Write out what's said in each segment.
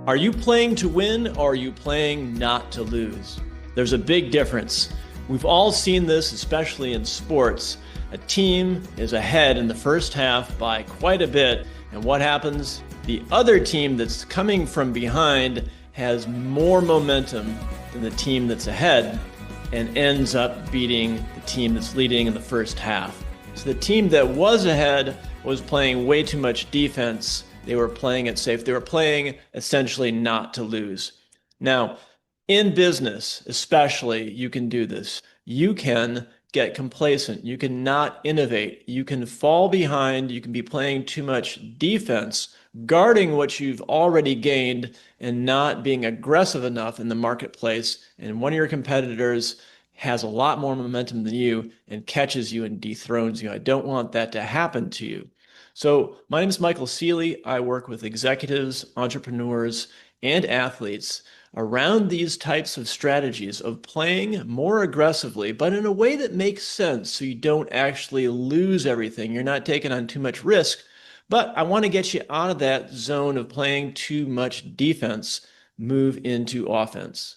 Are you playing to win or are you playing not to lose? There's a big difference. We've all seen this, especially in sports. A team is ahead in the first half by quite a bit, and what happens? The other team that's coming from behind has more momentum than the team that's ahead and ends up beating the team that's leading in the first half. So the team that was ahead was playing way too much defense. They were playing it safe. They were playing essentially not to lose. Now, in business, especially, you can do this. You can get complacent. You can not innovate. You can fall behind. You can be playing too much defense, guarding what you've already gained and not being aggressive enough in the marketplace. And one of your competitors has a lot more momentum than you and catches you and dethrones you. I don't want that to happen to you. So my name is Michael Ceely. I work with executives, entrepreneurs, and athletes around these types of strategies of playing more aggressively, but in a way that makes sense so you don't actually lose everything. You're not taking on too much risk, but I want to get you out of that zone of playing too much defense, move into offense.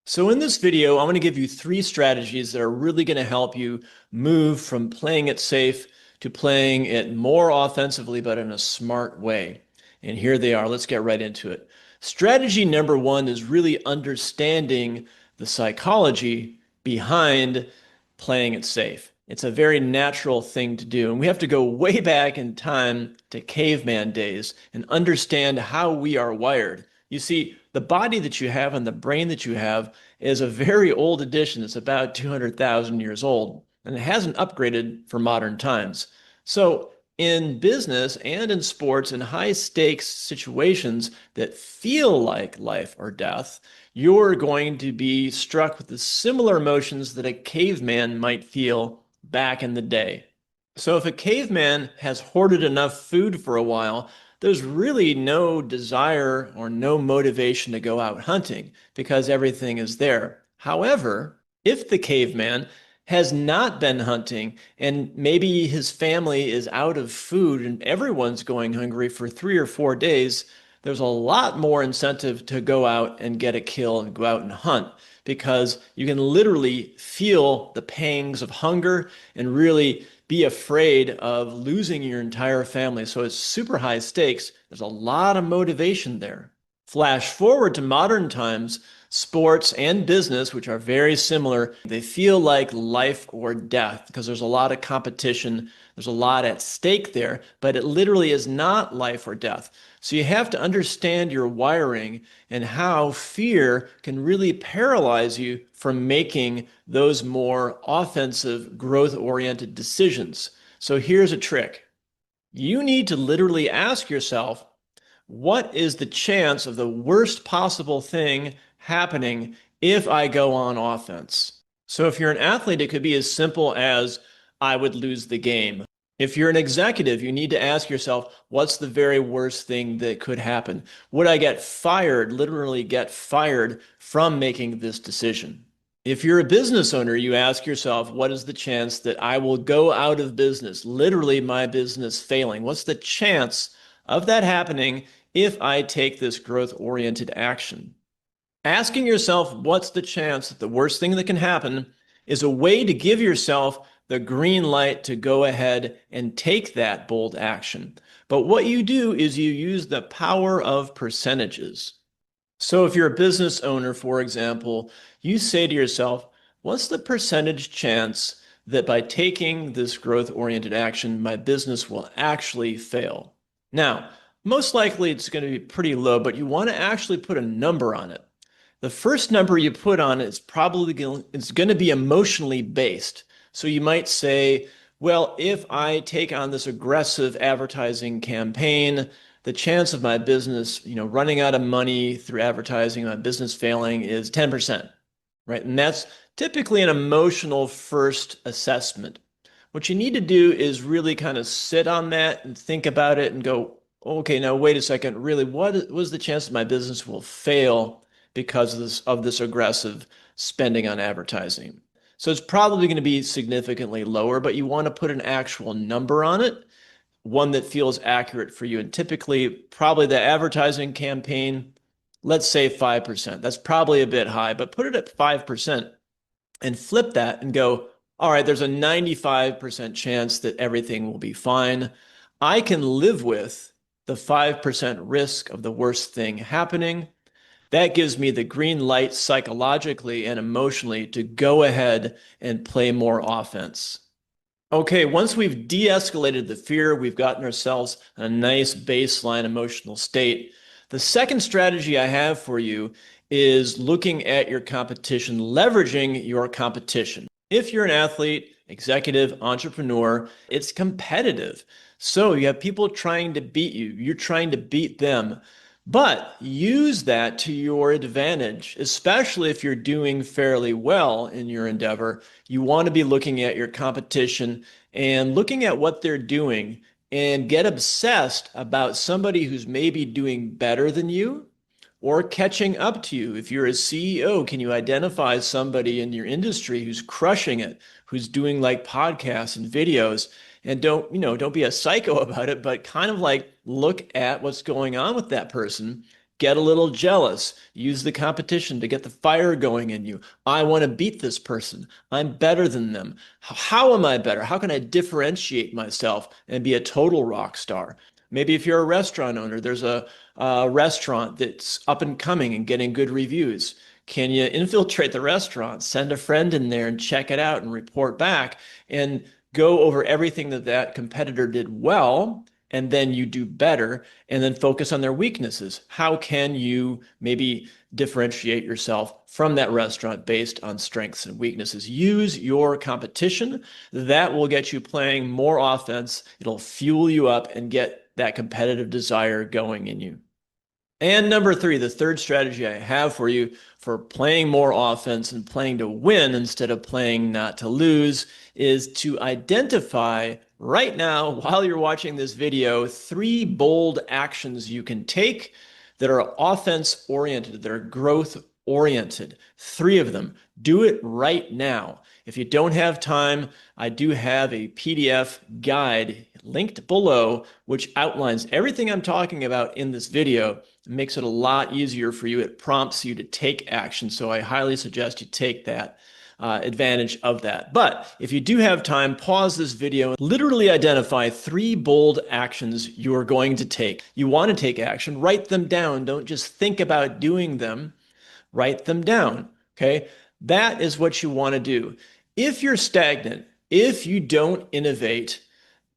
So in this video, I'm going to give you 3 strategies that are really going to help you move from playing it safe to playing it more offensively, but in a smart way. And here they are. Let's get right into it. Strategy number 1 is really understanding the psychology behind playing it safe. It's a very natural thing to do. And we have to go way back in time to caveman days and understand how we are wired. You see, the body that you have and the brain that you have is a very old edition. It's about 200,000 years old, and it hasn't upgraded for modern times. So in business and in sports, in high stakes situations that feel like life or death, you're going to be struck with the similar emotions that a caveman might feel back in the day. So if a caveman has hoarded enough food for a while, there's really no desire or no motivation to go out hunting because everything is there. However, if the caveman has not been hunting and maybe his family is out of food and everyone's going hungry for 3 or 4 days, there's a lot more incentive to go out and get a kill and go out and hunt because you can literally feel the pangs of hunger and really be afraid of losing your entire family. So it's super high stakes. There's a lot of motivation there. Flash forward to modern times, sports and business, which are very similar, they feel like life or death because there's a lot of competition. There's a lot at stake there, but it literally is not life or death. So you have to understand your wiring and how fear can really paralyze you from making those more offensive, growth-oriented decisions. So here's a trick. You need to literally ask yourself, what is the chance of the worst possible thing happening if I go on offense? So if you're an athlete, it could be as simple as I would lose the game. If you're an executive, you need to ask yourself, what's the very worst thing that could happen? Would I get fired, literally get fired from making this decision? If you're a business owner, you ask yourself, what is the chance that I will go out of business, literally my business failing? What's the chance of that happening if I take this growth-oriented action? Asking yourself, what's the chance that the worst thing that can happen is a way to give yourself the green light to go ahead and take that bold action. But what you do is you use the power of percentages. So if you're a business owner, for example, you say to yourself, what's the percentage chance that by taking this growth-oriented action, my business will actually fail? Now, most likely it's going to be pretty low, but you want to actually put a number on it. The first number you put on it is probably going to be emotionally based. So you might say, well, if I take on this aggressive advertising campaign, the chance of my business, running out of money through advertising, my business failing is 10%, right? And that's typically an emotional first assessment. What you need to do is really kind of sit on that and think about it and go, okay, now wait a second, really, what was the chance that my business will fail because of this aggressive spending on advertising? So it's probably going to be significantly lower, but you want to put an actual number on it, one that feels accurate for you. And typically, probably the advertising campaign let's say 5%. That's probably a bit high, but put it at 5% and flip that and go, all right, there's a 95% chance that everything will be fine. I can live with the 5% risk of the worst thing happening. That gives me the green light psychologically and emotionally to go ahead and play more offense. Okay, once we've de-escalated the fear, we've gotten ourselves a nice baseline emotional state. The second strategy I have for you is looking at your competition, leveraging your competition. If you're an athlete, executive, entrepreneur, it's competitive. So you have people trying to beat you. You're trying to beat them. But use that to your advantage, especially if you're doing fairly well in your endeavor. You want to be looking at your competition and looking at what they're doing and get obsessed about somebody who's maybe doing better than you or catching up to you. If you're a CEO, can you identify somebody in your industry who's crushing it, who's doing like podcasts and videos? And don't be a psycho about it, but kind of like look at what's going on with that person. Get a little jealous. Use the competition to get the fire going in you. I want to beat this person. I'm better than them. How am I better? How can I differentiate myself and be a total rock star? Maybe if you're a restaurant owner, there's a restaurant that's up and coming and getting good reviews. Can you infiltrate the restaurant, send a friend in there and check it out and report back and go over everything that that competitor did well, and then you do better, and then focus on their weaknesses? How can you maybe differentiate yourself from that restaurant based on strengths and weaknesses? Use your competition. That will get you playing more offense. It'll fuel you up and get that competitive desire going in you. And number three, the third strategy I have for you for playing more offense and playing to win instead of playing not to lose is to identify right now, while you're watching this video, 3 bold actions you can take that are offense oriented, that are growth oriented. 3 of them. Do it right now. If you don't have time, I do have a PDF guide linked below, which outlines everything I'm talking about in this video. It makes it a lot easier for you. It prompts you to take action. So I highly suggest you take that advantage of that. But if you do have time, pause this video and literally identify 3 bold actions you're going to take. You want to take action, write them down. Don't just think about doing them. Write them down. Okay. That is what you want to do. If you're stagnant, if you don't innovate,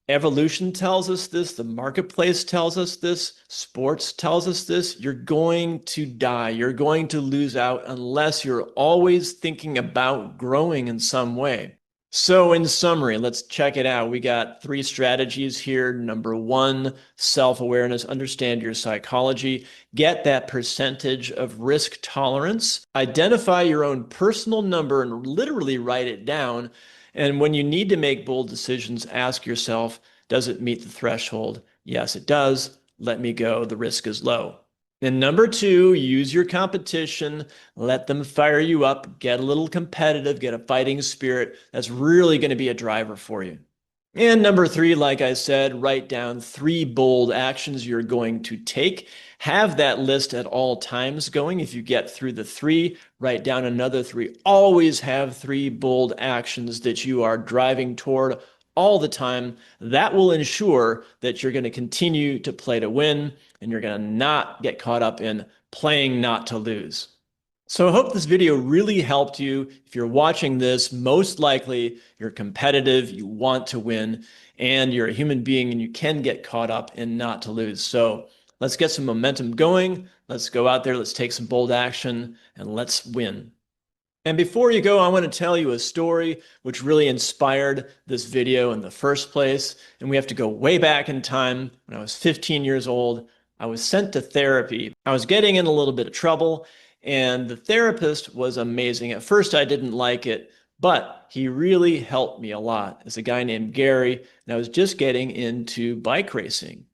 evolution tells us this, the marketplace tells us this, sports tells us this, you're going to die. You're going to lose out unless you're always thinking about growing in some way. So in summary, let's check it out. We got 3 strategies here. Number 1, self-awareness, understand your psychology, get that percentage of risk tolerance, identify your own personal number and literally write it down. And when you need to make bold decisions, ask yourself, does it meet the threshold? Yes, it does. Let me go. The risk is low. And number 2, use your competition. Let them fire you up. Get a little competitive. Get a fighting spirit. That's really going to be a driver for you. And number 3, like I said, write down 3 bold actions you're going to take. Have that list at all times going. If you get through the 3, write down another 3. Always have 3 bold actions that you are driving toward all the time. That will ensure that you're going to continue to play to win and you're going to not get caught up in playing not to lose. So I hope this video really helped you. If you're watching this, most likely you're competitive, you want to win, and you're a human being and you can get caught up in not to lose. So let's get some momentum going. Let's go out there, let's take some bold action, and let's win. And before you go, I want to tell you a story which really inspired this video in the first place. And we have to go way back in time. When I was 15 years old, I was sent to therapy. I was getting in a little bit of trouble, and the therapist was amazing. At first, I didn't like it, but he really helped me a lot. It's a guy named Gary, and I was just getting into bike racing.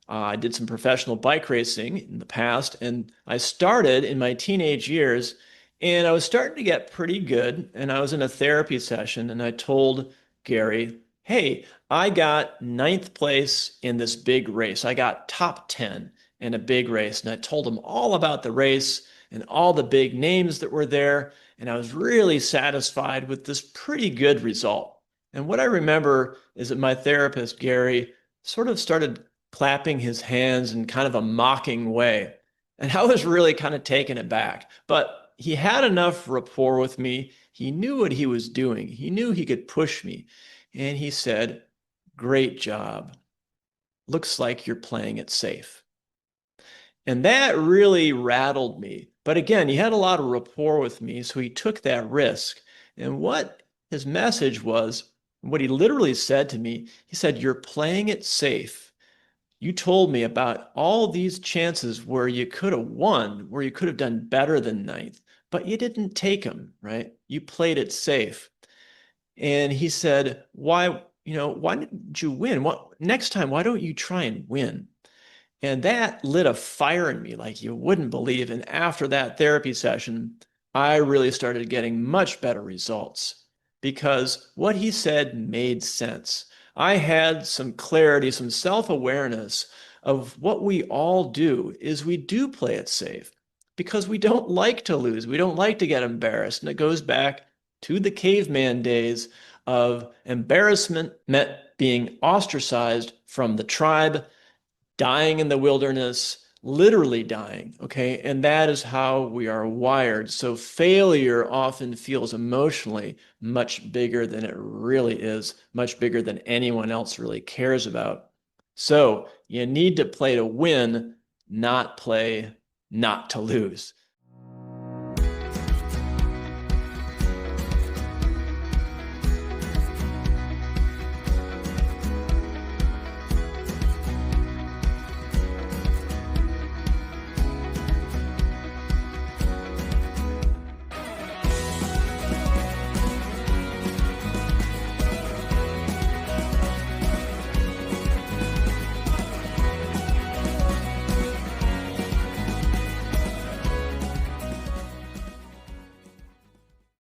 I did some professional bike racing in the past, and I started in my teenage years, and I was starting to get pretty good, and I was in a therapy session, and I told Gary, hey, I got 9th place in this big race. I got top 10. in a big race. And I told him all about the race and all the big names that were there. And I was really satisfied with this pretty good result. And what I remember is that my therapist, Gary, sort of started clapping his hands in kind of a mocking way. And I was really kind of taken aback. But he had enough rapport with me. He knew what he was doing. He knew he could push me. And he said, "Great job. Looks like you're playing it safe." And that really rattled me. But again, he had a lot of rapport with me, so he took that risk. And what his message was, what he literally said to me, he said, "You're playing it safe. You told me about all these chances where you could have won, where you could have done better than ninth, but you didn't take them, right? You played it safe." And he said, why didn't you win? What next time, why don't you try and win?" And that lit a fire in me like you wouldn't believe. And after that therapy session, I really started getting much better results because what he said made sense. I had some clarity, some self-awareness of what we all do is we do play it safe because we don't like to lose. We don't like to get embarrassed. And it goes back to the caveman days of embarrassment meant being ostracized from the tribe, dying in the wilderness, literally dying, okay? And that is how we are wired. So failure often feels emotionally much bigger than it really is, much bigger than anyone else really cares about. So you need to play to win, not play not to lose.